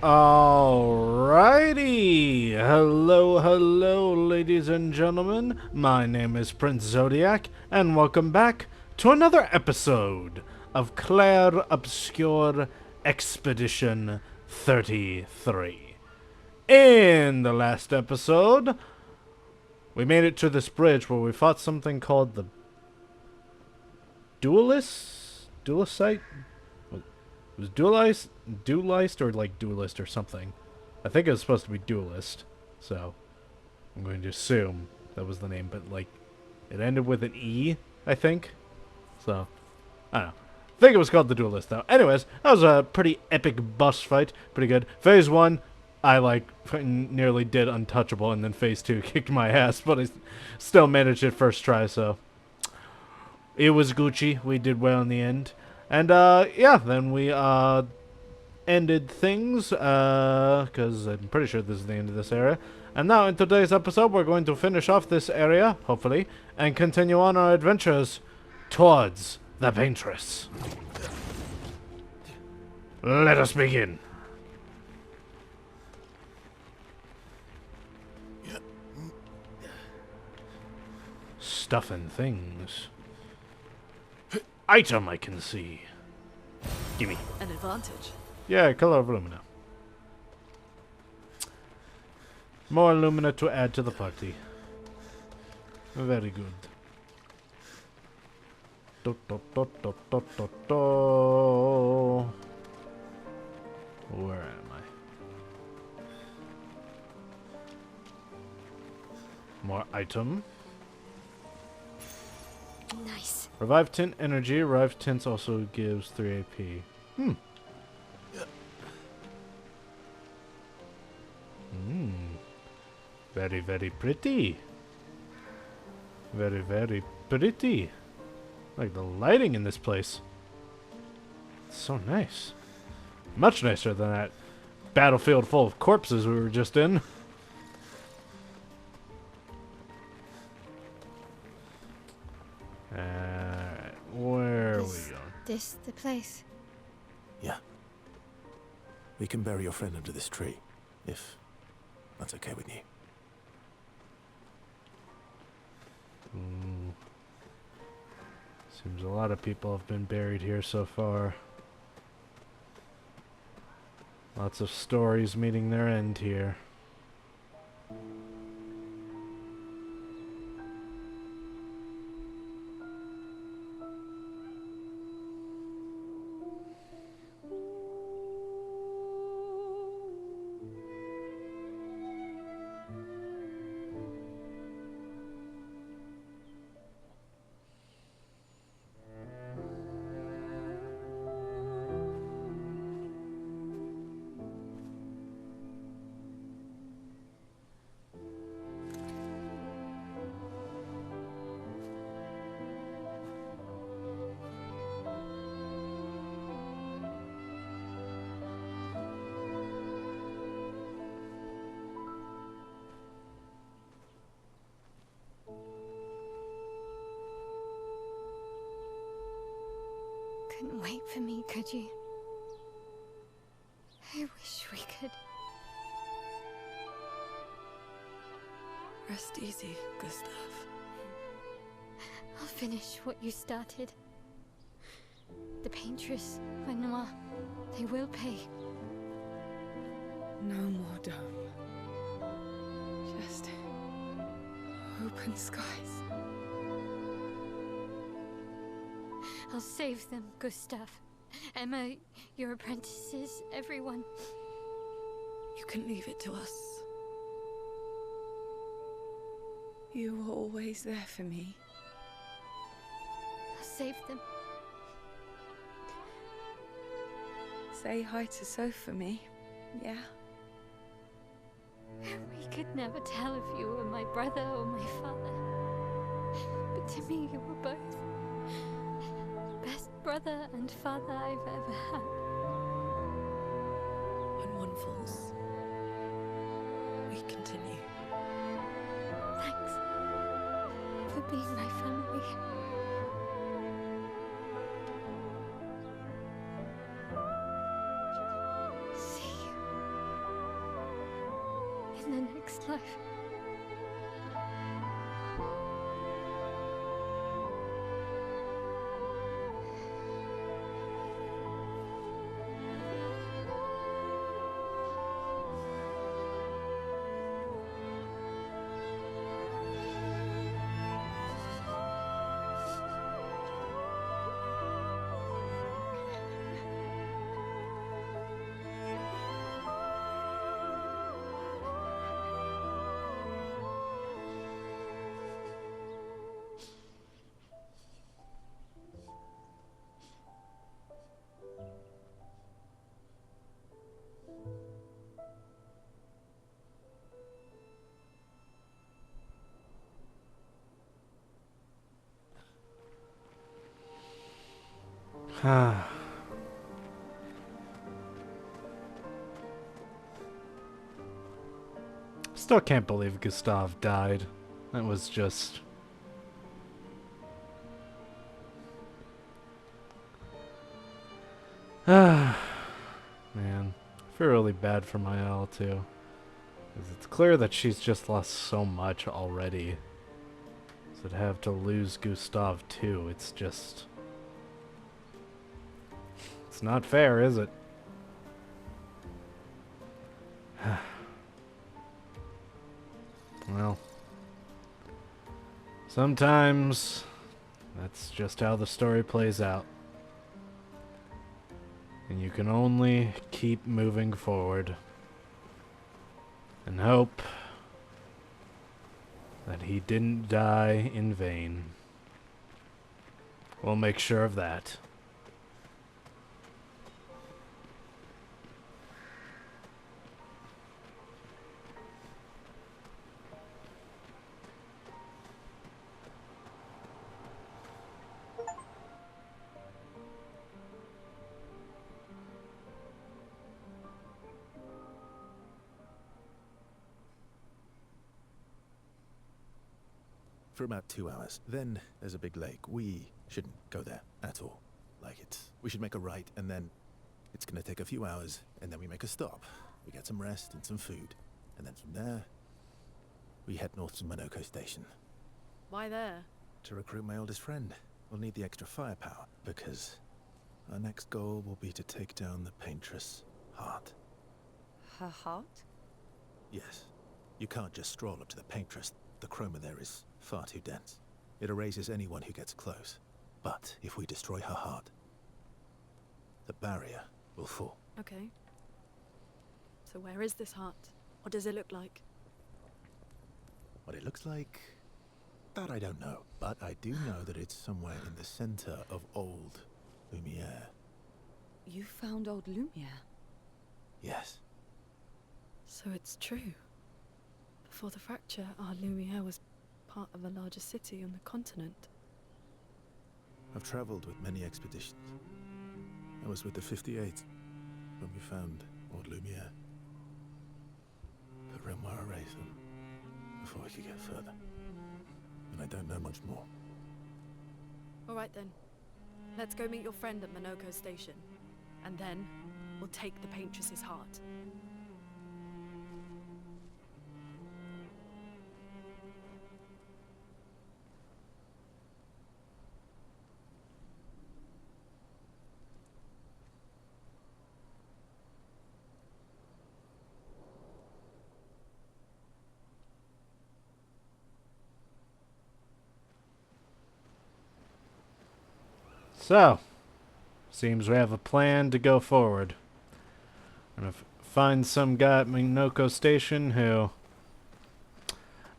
Alrighty! Hello, hello, ladies and gentlemen. My name is Prince Zodiac, and welcome back to another episode of Clair Obscur Expedition 33. In the last episode, we made it to this bridge where we fought something called the Duelist? It was Duelist or like Duelist or something. I think it was supposed to be Duelist, so I'm going to assume that was the name, but like it ended with an E, I think. So, I don't know. I think it was called the Duelist though. Anyways, that was a pretty epic boss fight. Pretty good. Phase 1, I like nearly did untouchable, and then phase 2 kicked my ass, but I still managed it first try, so it was Gucci. We did well in the end. And, yeah, then we, ended things, because I'm pretty sure this is the end of this area. And now, in today's episode, we're going to finish off this area, hopefully, and continue on our adventures towards the Paintress. Let us begin. Stuff and things. Item I can see. Gimme. An advantage. Yeah, color of Lumina. More Lumina to add to the party. Very good. Do, do, do, do, do, do, do. Where am I? More item. Nice. Revive Tint Energy. Revive Tints also gives 3 AP. Very, very pretty. Very, very pretty. Like the lighting in this place. It's so nice. Much nicer than that battlefield full of corpses we were just in. Where are we going? This the place? Yeah. We can bury your friend under this tree, if that's okay with you. Seems a lot of people have been buried here so far. Lots of stories meeting their end here. Couldn't wait for me, could you? I wish we could. Rest easy, Gustave. I'll finish what you started. The Paintress, Renoir, they will pay. No more dome. Just open skies. I'll save them, Gustave. Emma, your apprentices, everyone. You can leave it to us. You were always there for me. I'll save them. Say hi to Soph for me, yeah? We could never tell if you were my brother or my father. But to me, you were both. Best brother and father I've ever had. When one falls, we continue. Thanks for being my family. See you. in the next life. Still can't believe Gustave died. That was just... Man, I feel really bad for Maëlle too. 'Cause it's clear that she's just lost so much already. So to have to lose Gustave too, it's just... It's not fair, is it? Well, sometimes that's just how the story plays out. And you can only keep moving forward and hope that he didn't die in vain. We'll make sure of that. For about 2 hours. Then there's a big lake. We shouldn't go there at all. We should make a right, and then it's gonna take a few hours, and then we make a stop. We get some rest and some food. And then from there, we head north to Monoko Station. Why there? To recruit my oldest friend. We'll need the extra firepower, because our next goal will be to take down the Paintress' heart. Her heart? Yes. You can't just stroll up to the Paintress. The chroma there is far too dense. It erases anyone who gets close. But if we destroy her heart, the barrier will fall. Okay. So where is this heart? What does it look like? What it looks like, that I don't know. But I do know that it's somewhere in the center of old Lumiere. You found old Lumiere? Yes. So it's true. Before the fracture, our Lumiere was part of a larger city on the continent. I've traveled with many expeditions. I was with the 58th when we found old Lumiere. But Renoir erased them before we could get further. And I don't know much more. Alright then. Let's go meet your friend at Monoko Station. And then, we'll take the Paintress's heart. So, seems we have a plan to go forward. I'm gonna find some guy at Minoko Station who...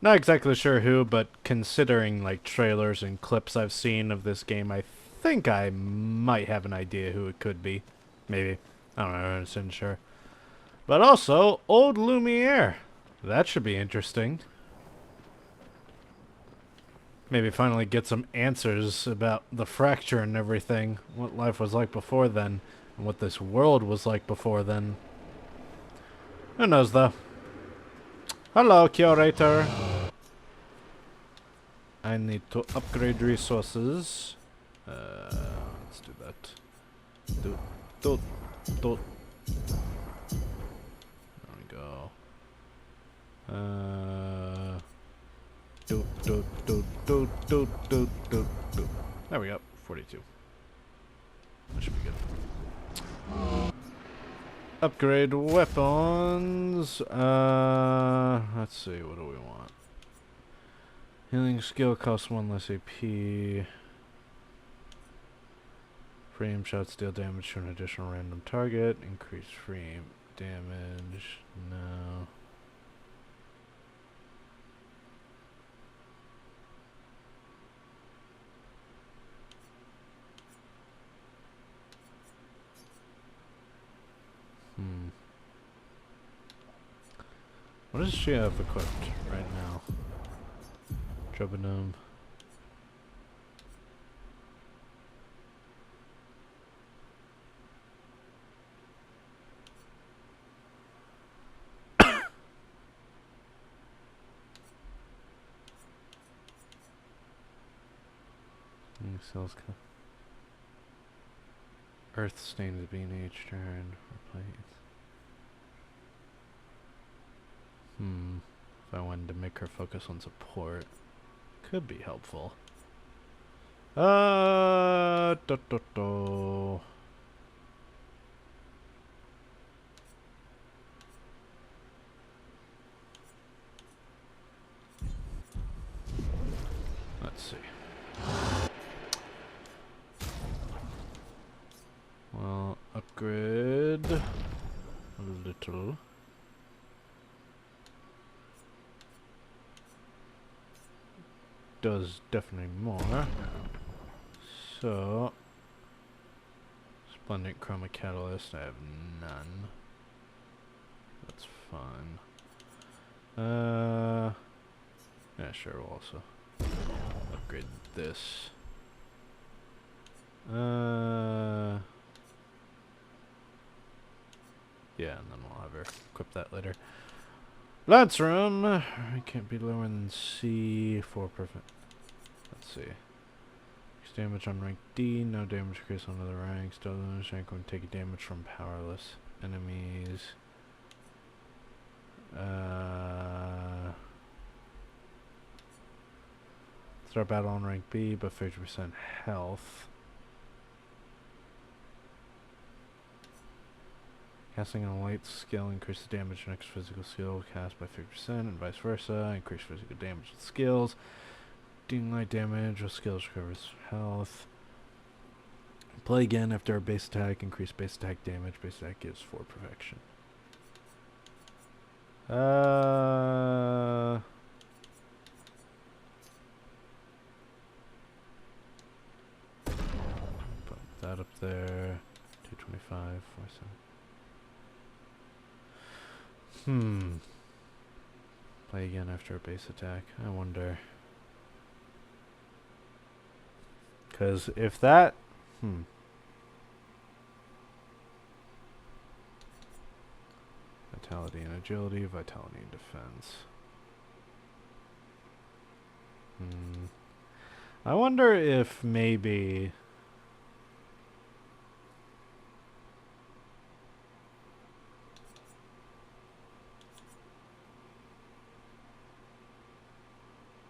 Not exactly sure who, but considering like trailers and clips I've seen of this game, I think I might have an idea who it could be. Maybe. I don't know, I'm not so sure. But also, old Lumiere. That should be interesting. Maybe finally get some answers about the fracture and everything. What life was like before then. And what this world was like before then. Who knows though. Hello, curator. I need to upgrade resources. Let's do that. Do. There we go. There we go. 42. That should be good. Upgrade weapons. Let's see. What do we want? Healing skill costs 1 less AP. Frame shots deal damage to an additional random target. Increase frame damage. No. What does she have equipped right now? Trebinum. Cells Earth stains being each turn. Replace. If I wanted to make her focus on support, could be helpful. Let's see. Well, upgrade a little. Does definitely more. So, Splendid Chroma Catalyst, I have none. That's fine. Yeah, sure, we'll also upgrade this. Yeah, and then we'll have her equip that later. Lance room. I can't be lower than C for perfect. Let's see. Increase damage on rank D. No damage increase on other ranks. Doesn't rank when taking damage from powerless enemies. Start battle on rank B, but 50% health. Casting on a light skill increases damage next physical skill cast by 50% and vice versa. Increase physical damage with skills. Dealing light damage with skills recovers health. Play again after a base attack. Increase base attack damage. Base attack gives 4 perfection. Put that up there. 225, 47. Play again after a base attack. I wonder. Because if that... Vitality and agility, vitality and defense. I wonder if maybe...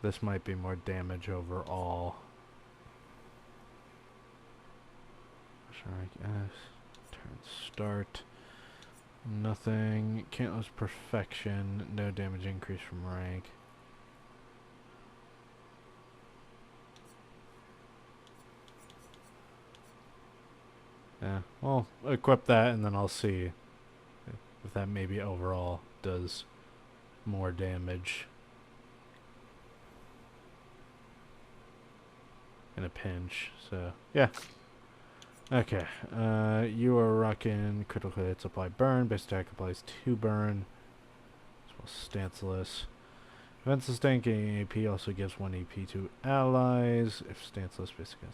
this might be more damage overall. Rank S. Turn start. Nothing. Can't lose perfection. No damage increase from rank. Yeah, well, equip that and then I'll see if that maybe overall does more damage. In a pinch, so yeah. Okay, you are rocking critical hits apply burn. Base attack applies 2 burn. As well as stanceless. Defense sustain gaining AP also gives 1 AP to allies. If stanceless, basically.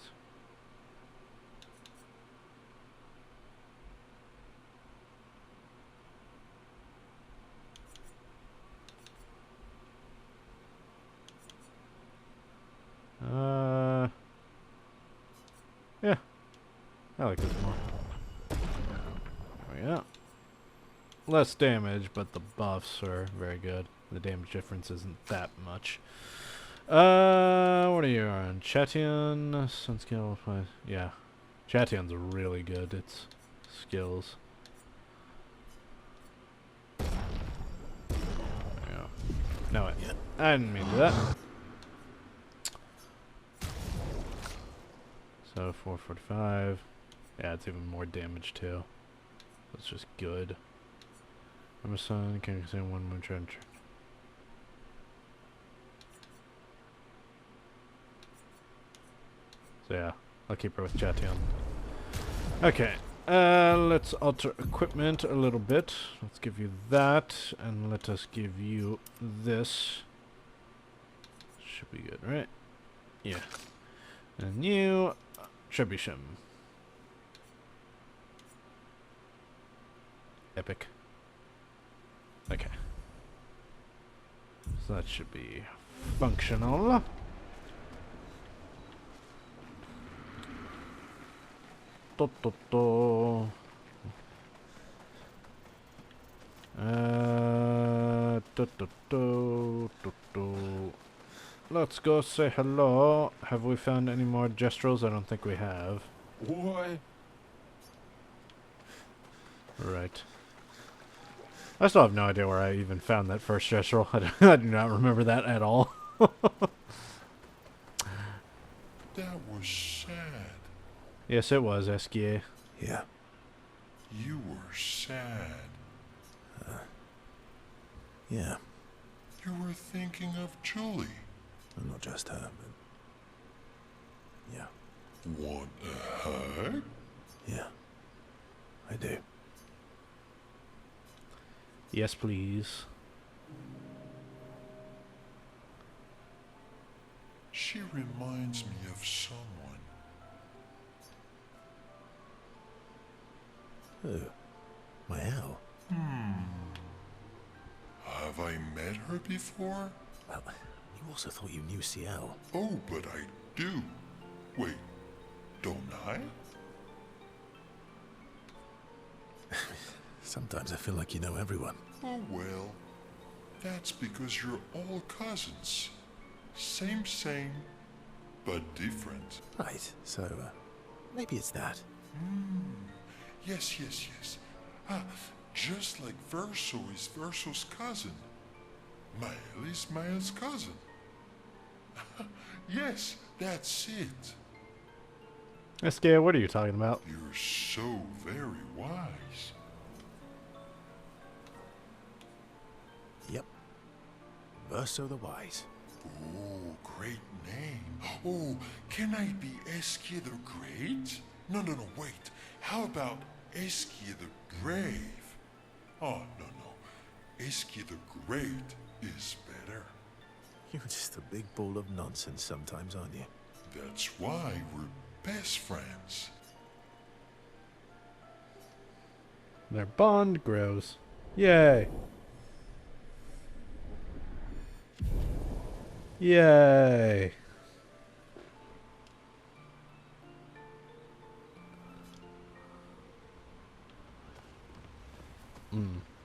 Yeah. I like this more. There we go. Less damage, but the buffs are very good. The damage difference isn't that much. What are you on? Chation, Sun skill, yeah. Chation's really good. It's skills. There we go. No, wait. I didn't mean to do that. So 445. Yeah, it's even more damage too. That's just good. I'm a son, can consume one moon trench. So yeah, I'll keep her with Chation. Okay, let's alter equipment a little bit. Let's give you that, and let us give you this. Should be good, right? Yeah. And you, Trebuchet. Epic. Okay. So that should be functional. Let's go say hello. Have we found any more gestrels? I don't think we have. What? Right. I still have no idea where I even found that first gestural. I do not remember that at all. That was sad. Yes, it was, Esquier. Yeah. You were sad. Yeah. You were thinking of Julie. Well, not just her, but... Yeah. Want a hug? Yeah. I do. Yes, please. She reminds me of someone. Who? My owl? Have I met her before? Well, you also thought you knew CL. Oh, but I do. Wait, don't I? Sometimes I feel like you know everyone. Oh well, that's because you're all cousins. Same, but different. Right, so, maybe it's that. Yes. Just like Verso is Verso's cousin. Mael is Mael's cousin. Yes, that's it. Esquier, what are you talking about? You're so very wise. Yep. Verso the Wise. Oh, great name. Oh, can I be Esquier the Great? No, wait. How about Esquier the Brave? Oh, no. Esquier the Great is better. You're just a big ball of nonsense sometimes, aren't you? That's why we're best friends. Their bond grows. Yay. Yay.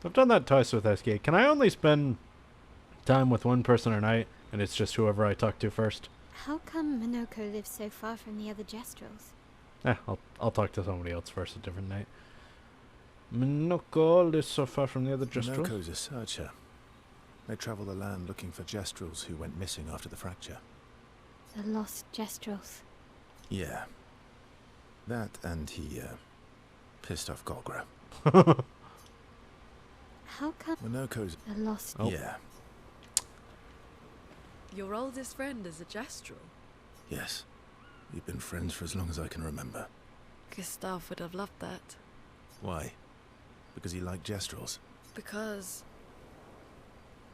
I've done that twice with SK. Can I only spend time with one person a night, and it's just whoever I talk to first? How come Minoko lives so far from the other Gestrels? I'll talk to somebody else first a different night. Minoko lives so far from the other Gestrels? Minoko's a searcher. They travel the land looking for Gestrels who went missing after the fracture. The lost Gestrels. Yeah. That and he, pissed off Golgra. How come Minoko's... the lost... Oh. Yeah. Your oldest friend is a Gestral. Yes. We've been friends for as long as I can remember. Gustave would have loved that. Why? Because he liked Gestrels. Because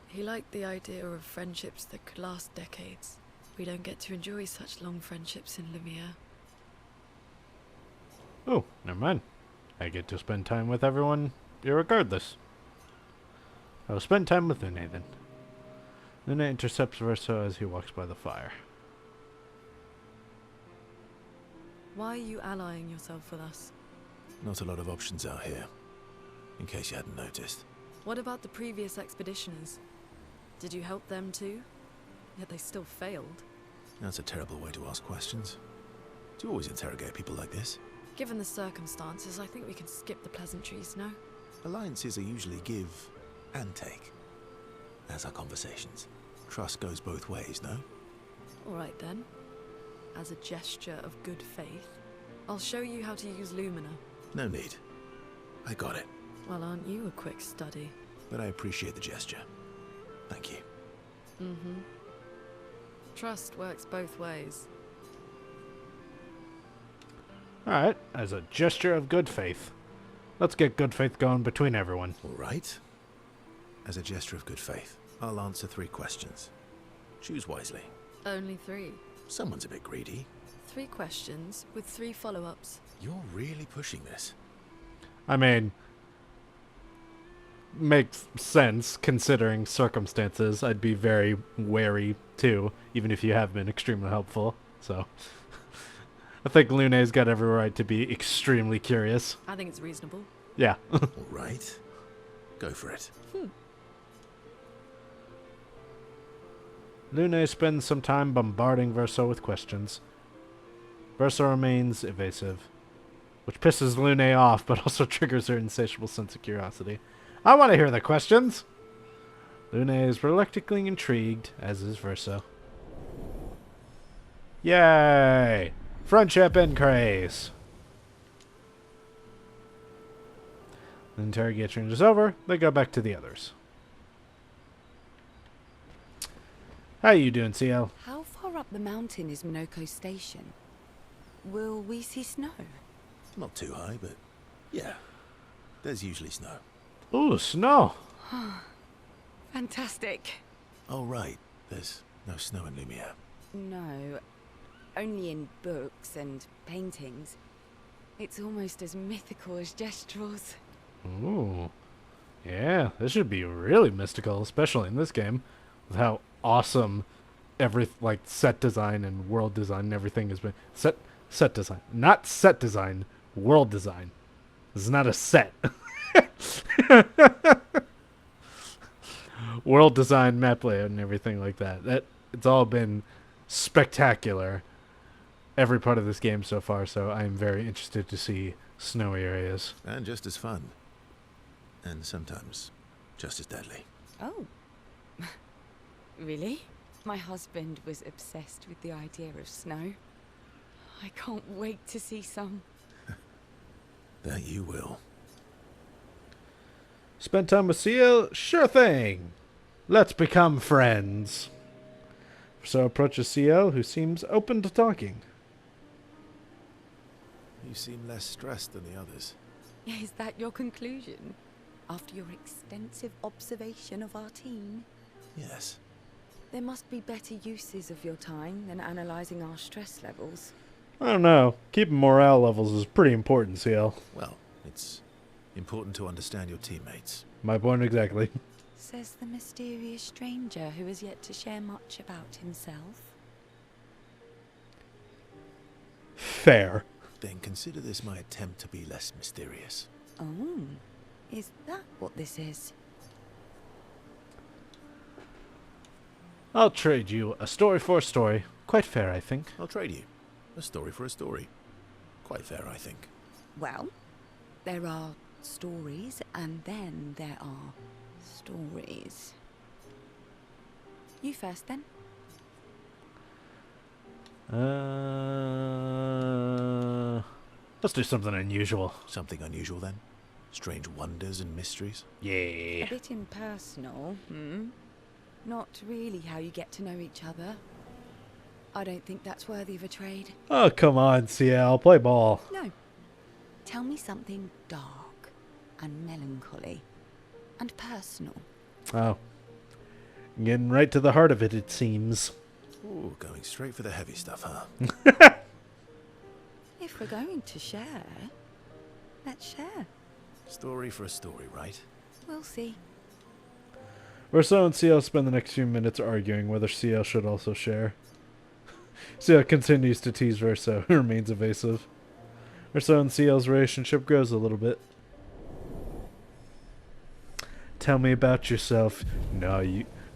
he liked the idea of friendships that could last decades. We don't get to enjoy such long friendships in Lumiere. Oh, never mind. I get to spend time with everyone irregardless. I will spend time with Lune then. Lune intercepts Verso as he walks by the fire. Why are you allying yourself with us? Not a lot of options out here. In case you hadn't noticed. What about the previous expeditioners? Did you help them too? Yet they still failed. That's a terrible way to ask questions. Do you always interrogate people like this? Given the circumstances, I think we can skip the pleasantries, no? Alliances are usually give and take, as are conversations. Trust goes both ways, no? Alright then. As a gesture of good faith, I'll show you how to use Lumina. No need. I got it. Well, aren't you a quick study? But I appreciate the gesture. Thank you. Mm-hmm. Trust works both ways. Alright, as a gesture of good faith. Let's get good faith going between everyone. All right. As a gesture of good faith, I'll answer 3 questions. Choose wisely. Only 3. Someone's a bit greedy. 3 questions with 3 follow-ups. You're really pushing this. I mean, makes sense considering circumstances. I'd be very wary too, even if you have been extremely helpful. So, I think Lune's got every right to be extremely curious. I think it's reasonable. Yeah. All right. Go for it. Lune spends some time bombarding Verso with questions. Verso remains evasive, which pisses Lune off, but also triggers her insatiable sense of curiosity. I want to hear the questions! Lune is reluctantly intrigued, as is Verso. Yay! Friendship increase! The interrogation is over. They go back to the others. How you doing, CL? How far up the mountain is Minoko Station? Will we see snow? Not too high, but yeah. There's usually snow. Ooh, snow. Fantastic. Oh, right. There's no snow in Lumia. No, only in books and paintings. It's almost as mythical as Gestrels. Ooh. Yeah, this should be really mystical, especially in this game, with how awesome every set design and world design and everything has been. Set design. Not set design, world design. This is not a set. World design, map layout, and everything like that. It's all been spectacular. Every part of this game so far, so I'm very interested to see snowy areas. And just as fun. And sometimes just as deadly. Oh. Really? My husband was obsessed with the idea of snow. I can't wait to see some. That you will. Spend time with CL? Sure thing. Let's become friends. So approaches CL, who seems open to talking. You seem less stressed than the others. Is that your conclusion? After your extensive observation of our team? Yes. There must be better uses of your time than analysing our stress levels. I don't know. Keeping morale levels is pretty important, CL. Well, it's important to understand your teammates. My point exactly. Says the mysterious stranger who has yet to share much about himself. Fair. Then consider this my attempt to be less mysterious. Oh, is that what this is? I'll trade you a story for a story. Quite fair, I think. I'll trade you. A story for a story. Quite fair, I think. Well, there are stories, and then there are stories. You first, then. Let's do something unusual. Something unusual then? Strange wonders and mysteries? Yeah. A bit impersonal, Not really how you get to know each other. I don't think that's worthy of a trade. Oh, come on, CL. Play ball. No. Tell me something dark and melancholy and personal. Oh. Getting right to the heart of it seems. Ooh, going straight for the heavy stuff, huh? If we're going to share, let's share. Story for a story, right? We'll see. Verso and CL spend the next few minutes arguing whether CL should also share. CL continues to tease Verso, who remains evasive. Verso and CL's relationship grows a little bit. Tell me about yourself.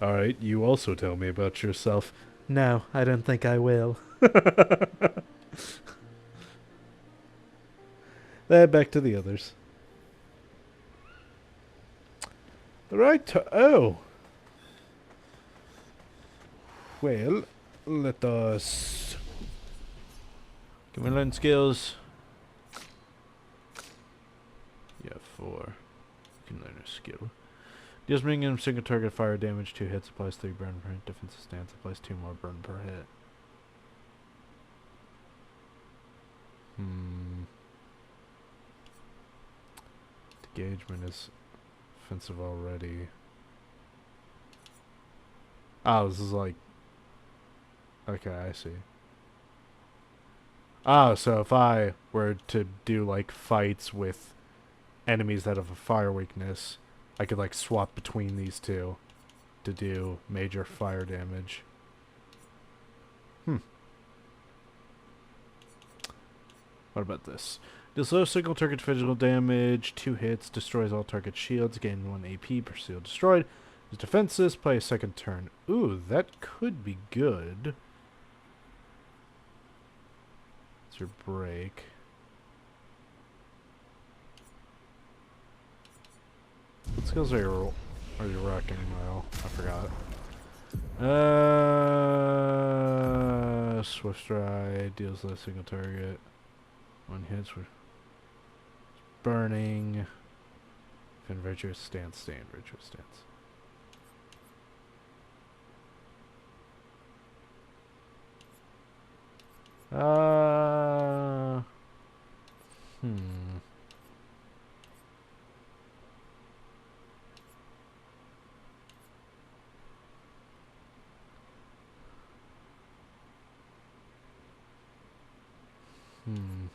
Alright, you also tell me about yourself. No, I don't think I will. Then back to the others. Right, oh. Well, let us... Can we learn skills? Yeah, 4. You can learn a skill. Deals bringing single target fire damage, 2 hits, applies 3 burn per hit, defensive stance, applies 2 more burn per hit. Engagement is offensive already. Oh, this is like... Okay, I see. Oh, so if I were to do, like, fights with enemies that have a fire weakness, I could, like, swap between these two to do major fire damage. What about this? Deals low single target physical damage, 2 hits, destroys all target shields, gain 1 AP per shield destroyed. Is defenses, play a second turn. Ooh, that could be good. It's your break. What skills are you rocking, Mile? I forgot. Swift Stride deals low single target. 1 hits with burning. And virtuous stance, stay in virtuous stance.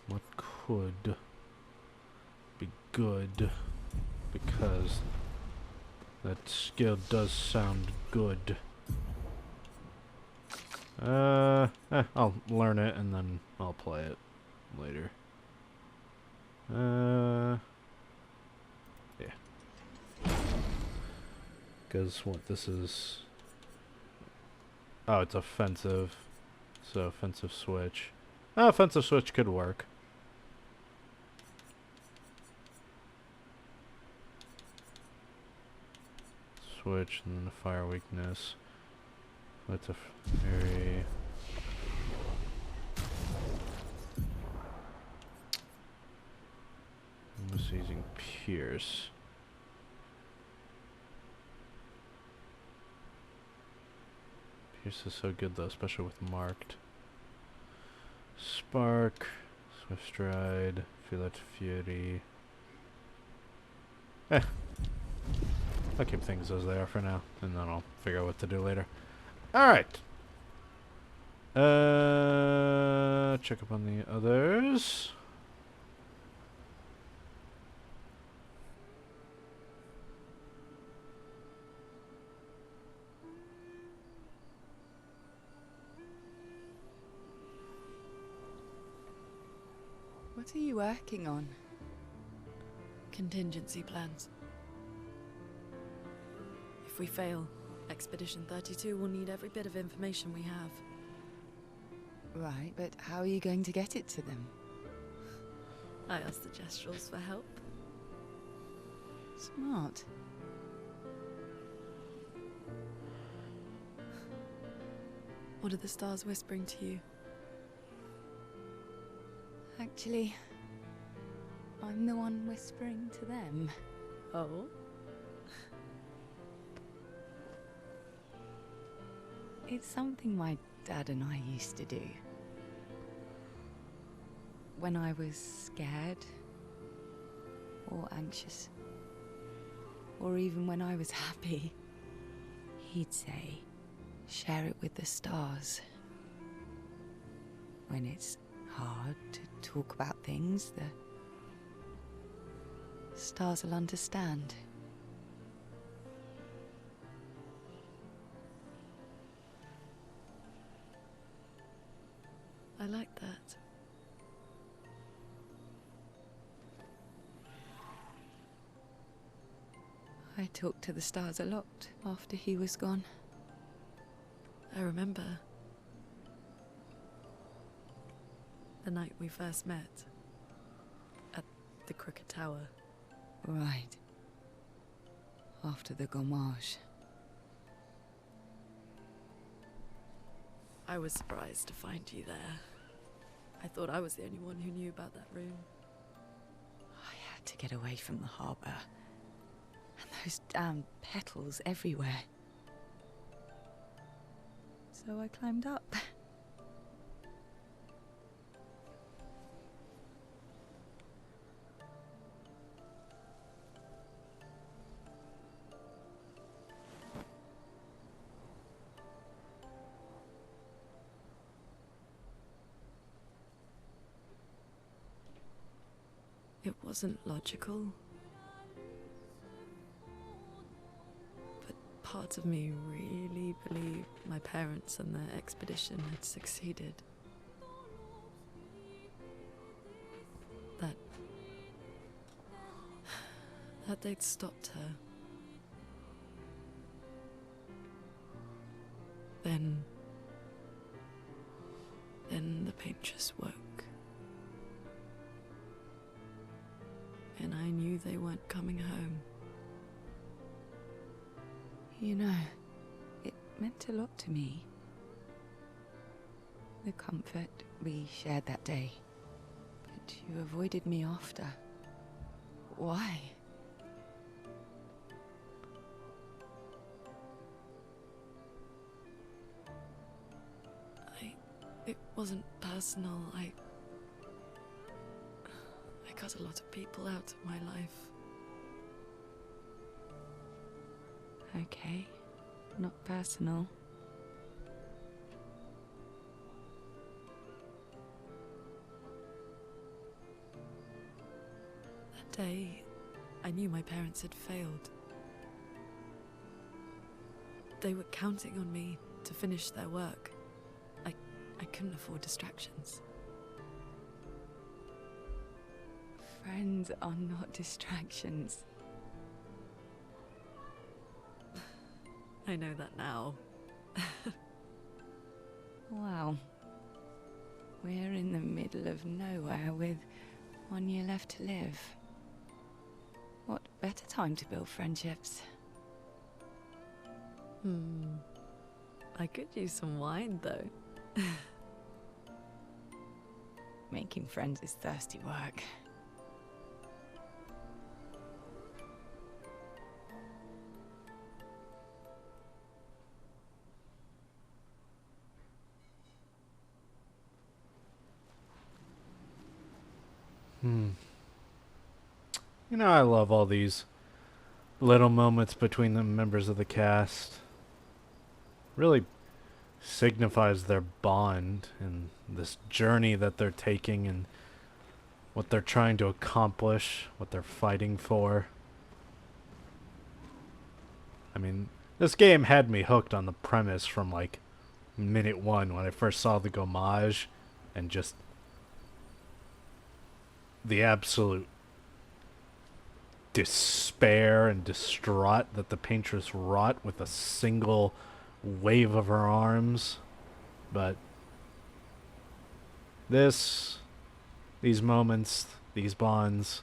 What could be good? Because that skill does sound good. I'll learn it and then I'll play it later. Yeah. Because what this is... Oh, it's offensive. So offensive switch. Oh, offensive switch could work. Switch and then the fire weakness. That's a very... I'm just using Pierce. Pierce is so good though, especially with marked. Spark, Swift Stride, Feel That Fury. I'll keep things as they are for now, and then I'll figure out what to do later. Alright. Check up on the others. What are you working on? Contingency plans. If we fail, Expedition 32 will need every bit of information we have. Right, but how are you going to get it to them? I asked the Gestrals for help. Smart. What are the stars whispering to you? Actually, I'm the one whispering to them. Oh? It's something my dad and I used to do. When I was scared, or anxious, or even when I was happy, he'd say, share it with the stars. When it's hard to talk about things, the stars will understand. I like that. I talked to the stars a lot after he was gone. I remember the night we first met at the Crooked Tower. Right. After the gommage. I was surprised to find you there. I thought I was the only one who knew about that room. I had to get away from the harbour. And those damn petals everywhere. So I climbed up. It wasn't logical. But part of me really believed my parents and their expedition had succeeded. That they'd stopped her. Then the paintress woke. And I knew they weren't coming home. You know, it meant a lot to me. The comfort we shared that day. But you avoided me after. Why? It wasn't personal. I cut a lot of people out of my life. Okay, not personal. That day, I knew my parents had failed. They were counting on me to finish their work. I couldn't afford distractions. Friends are not distractions. I know that now. Wow. We're in the middle of nowhere with 1 year left to live. What better time to build friendships? I could use some wine, though. Making friends is thirsty work. You know, I love all these little moments between the members of the cast. Really signifies their bond and this journey that they're taking and what they're trying to accomplish, what they're fighting for. I mean, this game had me hooked on the premise from like minute one when I first saw the gommage and just the absolute despair and distraught that the paintress wrought with a single wave of her arms. But these moments, these bonds,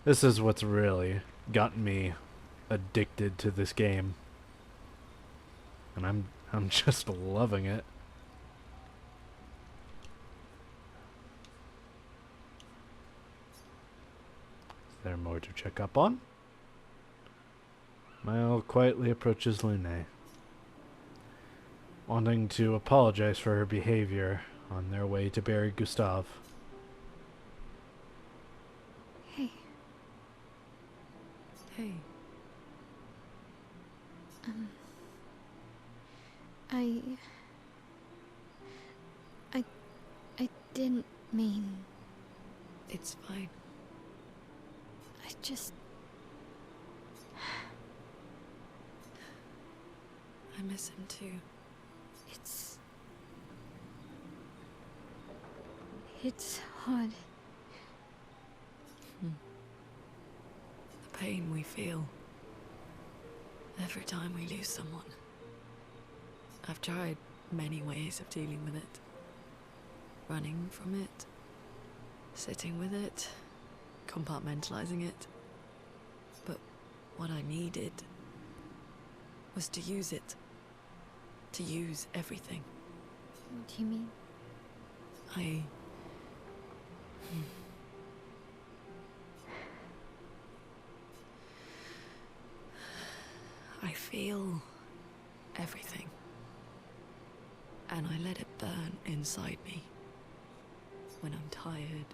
this is what's really gotten me addicted to this game. And I'm just loving it. Is there more to check up on? Mile quietly approaches Lune, wanting to apologize for her behavior on their way to bury Gustave. Hey, Hey, I didn't mean. it's fine. I just. I miss him too. It's hard. The pain we feel every time we lose someone. I've tried many ways of dealing with it. Running from it, sitting with it, compartmentalizing it. But what I needed was to use it. To use everything. What do you mean? I feel everything. And I let it burn inside me. When I'm tired,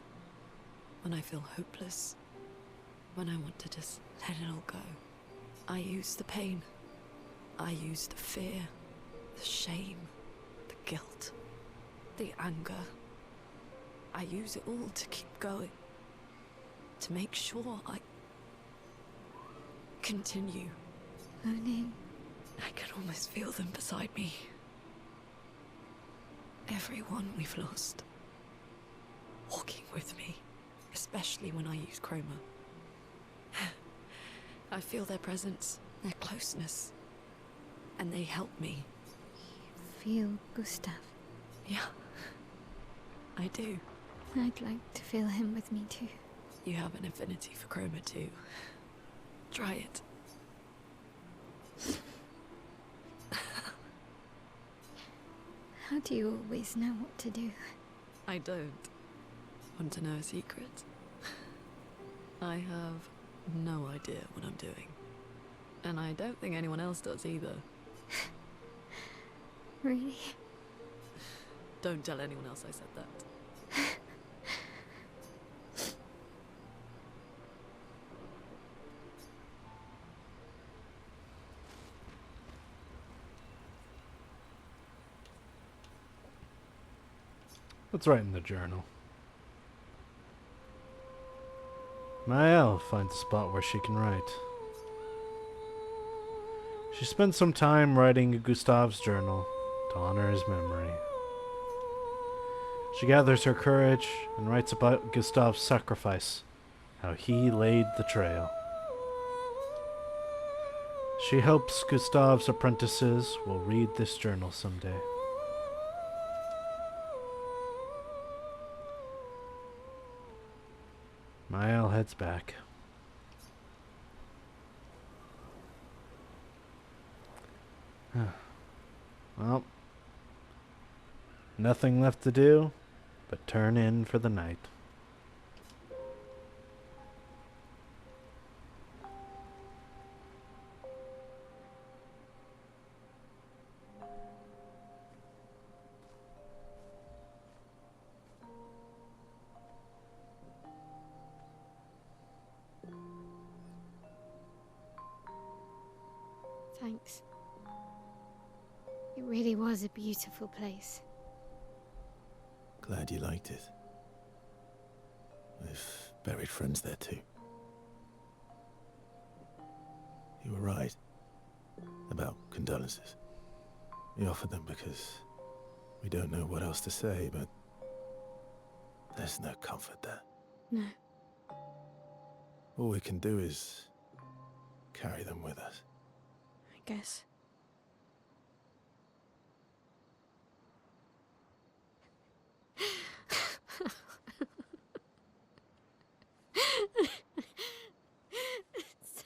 when I feel hopeless, when I want to just let it all go. I use the pain. I use the fear, the shame, the guilt, the anger. I use it all to keep going. To make sure I continue. Moaning. I can almost feel them beside me. Everyone we've lost. Walking with me. Especially when I use chroma. I feel their presence, their closeness. And they help me. You feel Gustave? Yeah. I do. I'd like to feel him with me too. You have an affinity for chroma too. Try it. How do you always know what to do? I don't. Want to know a secret? I have no idea what I'm doing. And I don't think anyone else does either. Really? Don't tell anyone else I said that. Let's write in the journal. Maëlle finds a spot where she can write. She spends some time writing Gustave's journal to honor his memory. She gathers her courage and writes about Gustave's sacrifice, how he laid the trail. She hopes Gustave's apprentices will read this journal someday. Maëlle heads back. Well, nothing left to do but turn in for the night. Thanks. It really was a beautiful place. Glad you liked it. I've buried friends there too. You were right about condolences. We offered them because we don't know what else to say, but there's no comfort there. No. All we can do is carry them with us. I guess.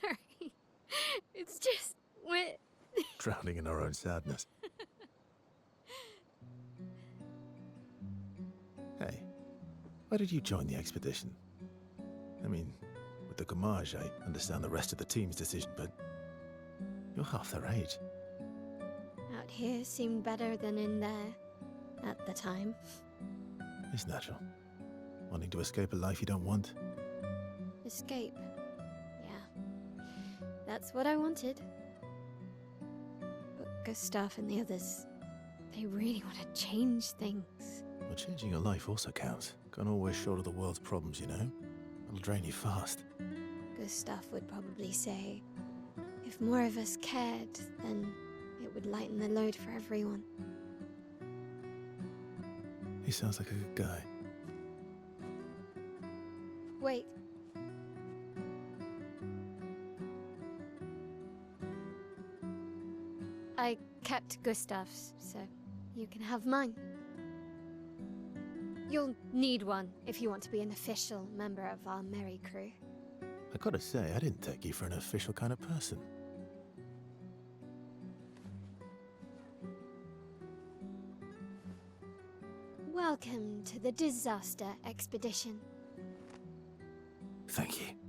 Sorry. It's just wet. Drowning in our own sadness. Hey, why did you join the expedition? I mean, with the Gommage, I understand the rest of the team's decision, but you're half their age. Out here seemed better than in there at the time. It's natural. Wanting to escape a life you don't want. Escape. Yeah. That's what I wanted. But Gustave and the others, they really want to change things. Well, changing your life also counts. Can't always shoulder the world's problems, you know? It'll drain you fast. Gustave would probably say, if more of us cared, then it would lighten the load for everyone. He sounds like a good guy. Wait. I kept Gustave's, so you can have mine. You'll need one if you want to be an official member of our merry crew. I gotta say, I didn't take you for an official kind of person. Welcome to the disaster expedition. Thank you.